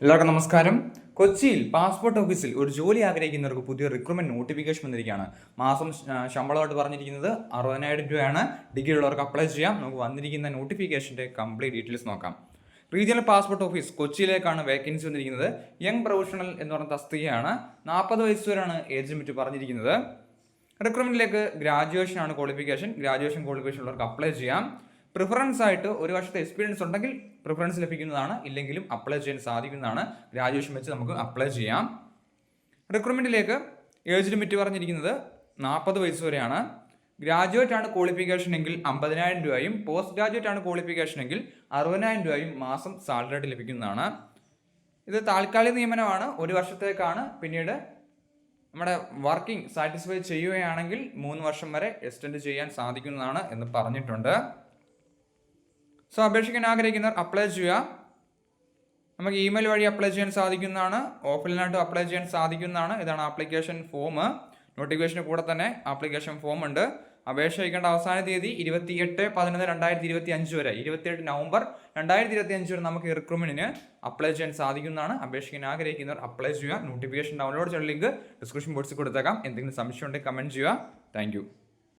എല്ലാവർക്കും നമസ്കാരം. കൊച്ചിയിൽ പാസ്പോർട്ട് ഓഫീസിൽ ഒരു ജോലി ആഗ്രഹിക്കുന്നവർക്ക് പുതിയ റിക്രൂട്ട്മെന്റ് നോട്ടിഫിക്കേഷൻ വന്നിരിക്കുകയാണ്. മാസം ശമ്പളമായിട്ട് പറഞ്ഞിരിക്കുന്നത് 60,000 രൂപയാണ്. ഡിഗ്രി ഉള്ളവർക്ക് അപ്ലൈ ചെയ്യാം. നമുക്ക് വന്നിരിക്കുന്ന നോട്ടിഫിക്കേഷന്റെ കംപ്ലീറ്റ് ഡീറ്റെയിൽസ് നോക്കാം. റീജിയണൽ പാസ്പോർട്ട് ഓഫീസ് കൊച്ചിയിലേക്കാണ് വേക്കൻസി വന്നിരിക്കുന്നത്. യങ് പ്രൊഫഷണൽ എന്ന് പറഞ്ഞ തസ്തികയാണ്. 40 വയസ്സ് വരെയാണ് ഏജ് ലിമിറ്റ് പറഞ്ഞിരിക്കുന്നത്. റിക്രൂട്ട്മെന്റിലേക്ക് ഗ്രാജുവേഷൻ ആണ് ക്വാളിഫിക്കേഷൻ. ഗ്രാജുവേഷൻ ക്വാളിഫിക്കേഷൻ ഉള്ളവർക്ക് അപ്ലൈ ചെയ്യാം. പ്രിഫറൻസ് ആയിട്ട് ഒരു വർഷത്തെ എക്സ്പീരിയൻസ് ഉണ്ടെങ്കിൽ പ്രിഫറൻസ് ലഭിക്കുന്നതാണ്, ഇല്ലെങ്കിലും അപ്ലൈ ചെയ്യാൻ സാധിക്കുന്നതാണ്. ഗ്രാജുവേഷൻ വെച്ച് നമുക്ക് അപ്ലൈ ചെയ്യാം. റിക്രൂട്ട്മെന്റിലേക്ക് ഏജ് ലിമിറ്റ് പറഞ്ഞിരിക്കുന്നത് 40 വയസ്സ് വരെയാണ്. ഗ്രാജുവേറ്റ് ആണ് ക്വാളിഫിക്കേഷൻ എങ്കിൽ 50,000 രൂപയും പോസ്റ്റ് ഗ്രാജുവേറ്റ് ആണ് ക്വാളിഫിക്കേഷൻ എങ്കിൽ 60,000 രൂപയും മാസം സാലറി ആയിട്ട് ലഭിക്കുന്നതാണ്. ഇത് താൽക്കാലിക നിയമനമാണ്, ഒരു വർഷത്തേക്കാണ്. പിന്നീട് നമ്മുടെ വർക്കിംഗ് സാറ്റിസ്ഫൈ ചെയ്യുകയാണെങ്കിൽ 3 വർഷം വരെ എക്സ്റ്റെൻഡ് ചെയ്യാൻ സാധിക്കുന്നതാണ് എന്ന് പറഞ്ഞിട്ടുണ്ട്. സോ അപേക്ഷിക്കാൻ ആഗ്രഹിക്കുന്നവർ അപ്ലൈ ചെയ്യുക. നമുക്ക് ഇമെയിൽ വഴി അപ്ലൈ ചെയ്യാൻ സാധിക്കുന്നതാണ്, ഓഫ്ലൈനായിട്ട് അപ്ലൈ ചെയ്യാൻ സാധിക്കുന്നതാണ്. ഇതാണ് ആപ്ലിക്കേഷൻ ഫോം. നോട്ടിഫിക്കേഷന് കൂടെ തന്നെ ആപ്ലിക്കേഷൻ ഫോം ഉണ്ട്. അപേക്ഷ അയക്കേണ്ട അവസാന തീയതി 28/11/2025 വരെ, 28 നവംബർ 2025 വരെ നമുക്ക് ഈ റിക്രൂട്ട്മെന്റിന് അപ്ലൈ ചെയ്യാൻ സാധിക്കുന്നതാണ്. അപേക്ഷിക്കാൻ ആഗ്രഹിക്കുന്നവർ അപ്ലൈ ചെയ്യുക. നോട്ടിഫിക്കേഷൻ ഡൗൺലോഡ് ചെയ്യുന്ന ലിങ്ക് ഡിസ്ക്രിപ്ഷൻ ബോക്സിൽ കൊടുത്തേക്കാം. എന്തെങ്കിലും സംശയം ഉണ്ടെങ്കിൽ കമന്റ് ചെയ്യുക. താങ്ക്